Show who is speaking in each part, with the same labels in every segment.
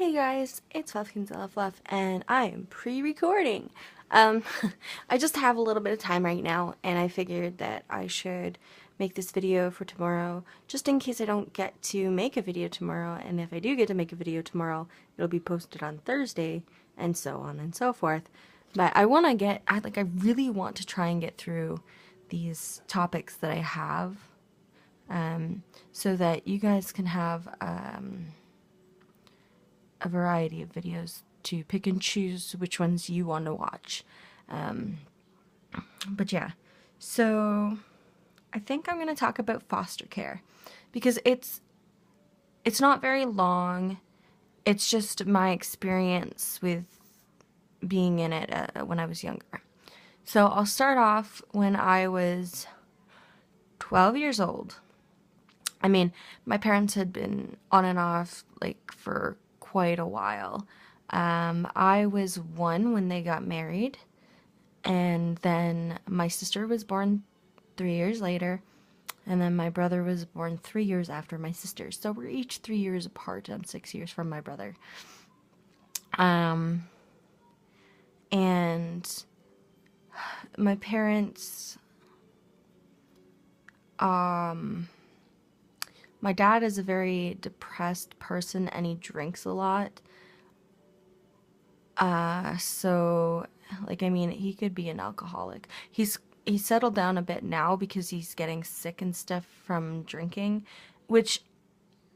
Speaker 1: Hey guys, it's Fluffkinzilla Fluff, and I am pre-recording. I just have a little bit of time right now, and I figured that I should make this video for tomorrow, just in case I don't get to make a video tomorrow, and if I do get to make a video tomorrow, it'll be posted on Thursday, and so on and so forth. But I really want to try and get through these topics that I have, so that you guys can have, a variety of videos to pick and choose which ones you want to watch. But yeah, so I think I'm going to talk about foster care because it's not very long. It's just my experience with being in it when I was younger. So I'll start off when I was 12 years old. I mean, my parents had been on and off like for quite a while. I was 1 when they got married, and then my sister was born 3 years later, and then my brother was born 3 years after my sister. So we're each 3 years apart. I'm 6 years from my brother. And my parents, my dad is a very depressed person and he drinks a lot. So, like, I mean, he could be an alcoholic. He's settled down a bit now because he's getting sick and stuff from drinking, which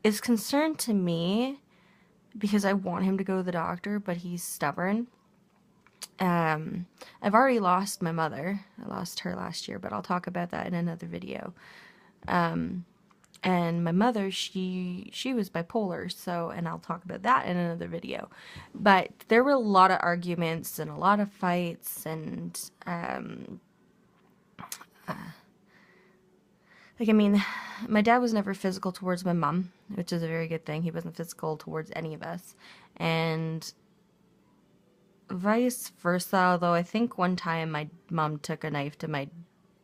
Speaker 1: is concern to me because I want him to go to the doctor, but he's stubborn. I've already lost my mother. I lost her last year, but I'll talk about that in another video. And my mother, she was bipolar, so, and I'll talk about that in another video. But there were a lot of arguments and a lot of fights, and like, I mean, my dad was never physical towards my mom, which is a very good thing. He wasn't physical towards any of us, and vice versa. Although I think one time my mom took a knife to my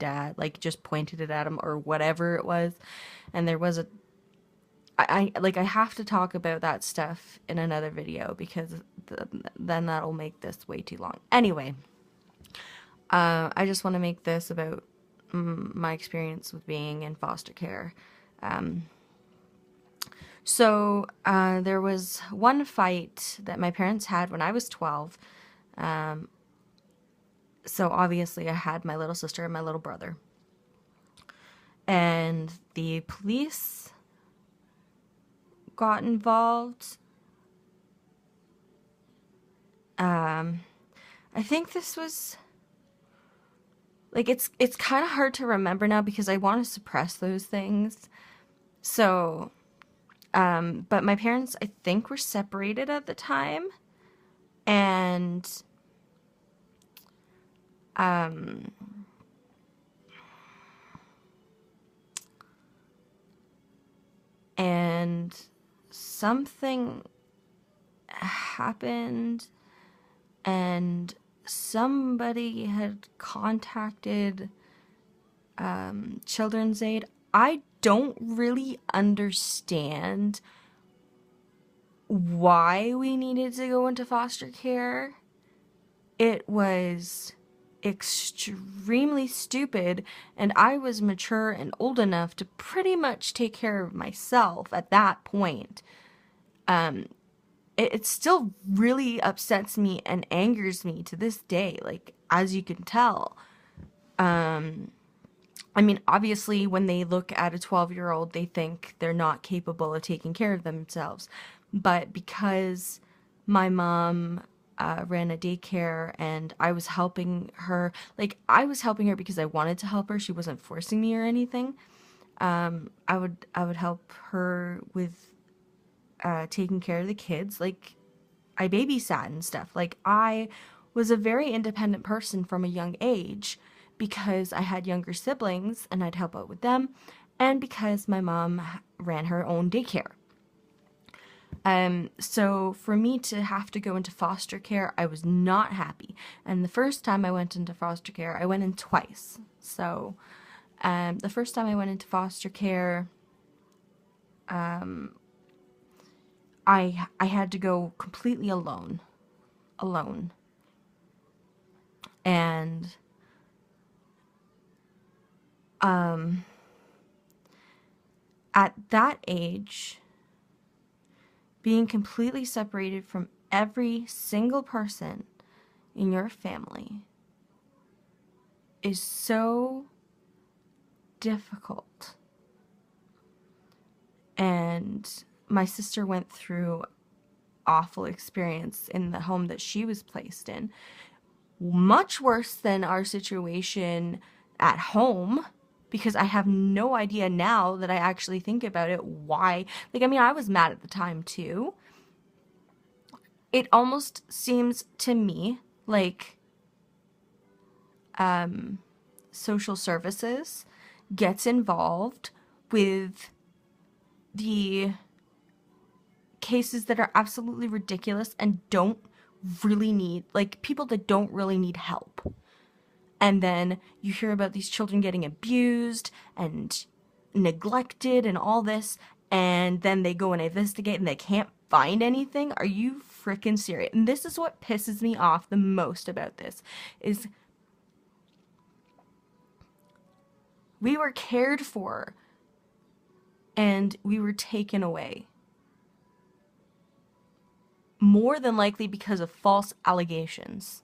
Speaker 1: dad, like just pointed it at him or whatever it was, and there was a I have to talk about that stuff in another video because then that'll make this way too long. Anyway, I just want to make this about my experience with being in foster care. So there was one fight that my parents had when I was 12. So obviously I had my little sister and my little brother. And the police got involved. I think this was, like, it's kind of hard to remember now because I want to suppress those things. So, but my parents, I think, were separated at the time. And, and something happened, and somebody had contacted Children's Aid. I don't really understand why we needed to go into foster care. It was extremely stupid, and I was mature and old enough to pretty much take care of myself at that point. It still really upsets me and angers me to this day, like, as you can tell. I mean, obviously, when they look at a 12-year-old, they think they're not capable of taking care of themselves. But because my mom ran a daycare and I was helping her, like, I was helping her because I wanted to help her. She wasn't forcing me or anything. I would help her with taking care of the kids. Like, I babysat and stuff. Like, I was a very independent person from a young age because I had younger siblings and I'd help out with them, and because my mom ran her own daycare. So for me to have to go into foster care, I was not happy. And the first time I went into foster care, I went in twice. So, the first time I went into foster care, I had to go completely alone. And um at that age, being completely separated from every single person in your family is so difficult. And my sister went through awful experience in the home that she was placed in. Much worse than our situation at home, because I have no idea now that I actually think about it why. Like, I mean, I was mad at the time too. It almost seems to me like social services gets involved with the cases that are absolutely ridiculous and don't really need, like, people that don't really need help. And then you hear about these children getting abused and neglected and all this, and then they go and investigate and they can't find anything. Are you freaking serious? And this is what pisses me off the most about this is we were cared for and we were taken away. More than likely because of false allegations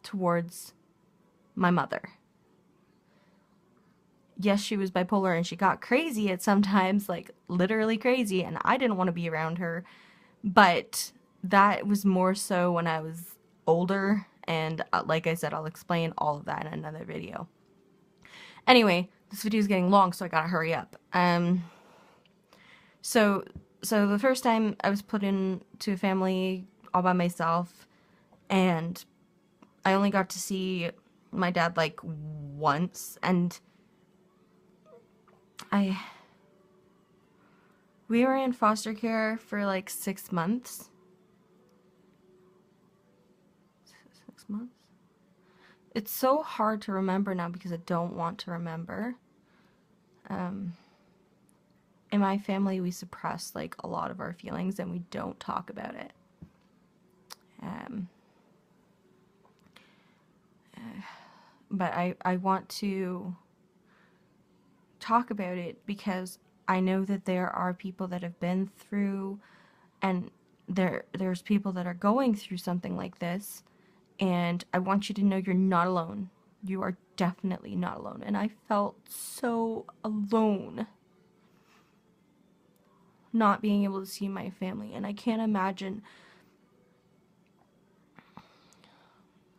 Speaker 1: towards my mother. Yes, she was bipolar and she got crazy at sometimes, like literally crazy, and I didn't want to be around her. But that was more so when I was older, and like I said, I'll explain all of that in another video. Anyway, this video is getting long, so I gotta hurry up. So the first time I was put into a family all by myself, and I only got to see my dad like once, and we were in foster care for like 6 months. 6 months? It's so hard to remember now because I don't want to remember. In my family, we suppress like a lot of our feelings and we don't talk about it. But I want to talk about it because I know that there are people that have been through, and there's people that are going through something like this, and I want you to know you're not alone. You are definitely not alone. And I felt so alone not being able to see my family, and I can't imagine.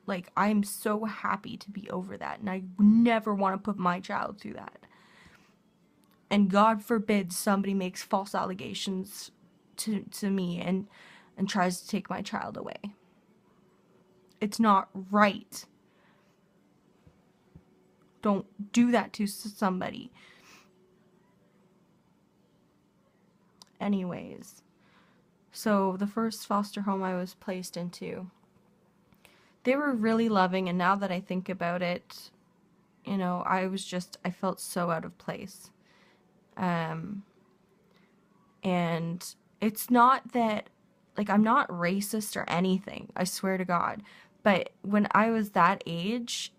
Speaker 1: Like, I'm so happy to be over that, and I never want to put my child through that. And God forbid somebody makes false allegations to me and tries to take my child away. It's not right. Don't do that to somebody. Anyways, so the first foster home I was placed into, they were really loving, and now that I think about it, you know, I felt so out of place. And it's not that, like, I'm not racist or anything, I swear to God, but when I was that age,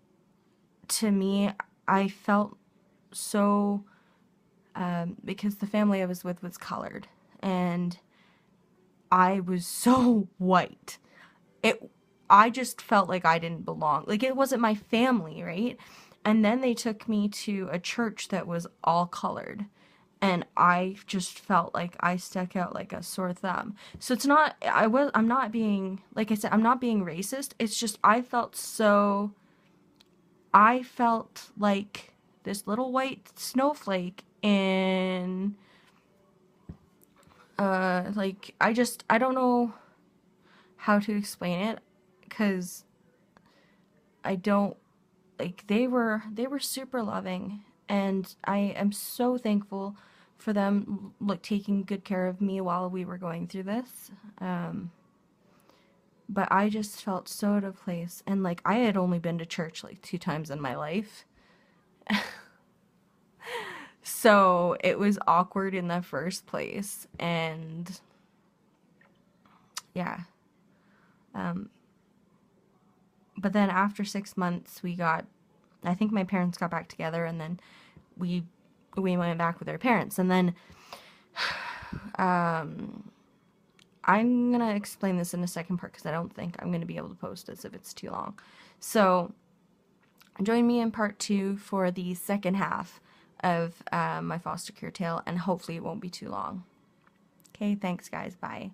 Speaker 1: to me, I felt so, because the family I was with was colored, and I was so white. I just felt like I didn't belong. Like, it wasn't my family, right? And then they took me to a church that was all colored. And I just felt like I stuck out like a sore thumb. So it's not, I'm not being, like I said, I'm not being racist. It's just, I felt like this little white snowflake in, like, I don't know how to explain it, because I don't, like, they were super loving, and I am so thankful for them, like, taking good care of me while we were going through this. But I just felt so out of place, and like, I had only been to church like 2 times in my life. So it was awkward in the first place, and yeah. But then after 6 months, I think my parents got back together, and then we went back with our parents. And then I'm gonna explain this in a second part because I don't think I'm gonna be able to post this if it's too long. So join me in part 2 for the second half of my foster care tale, and hopefully it won't be too long. Okay, thanks guys, bye.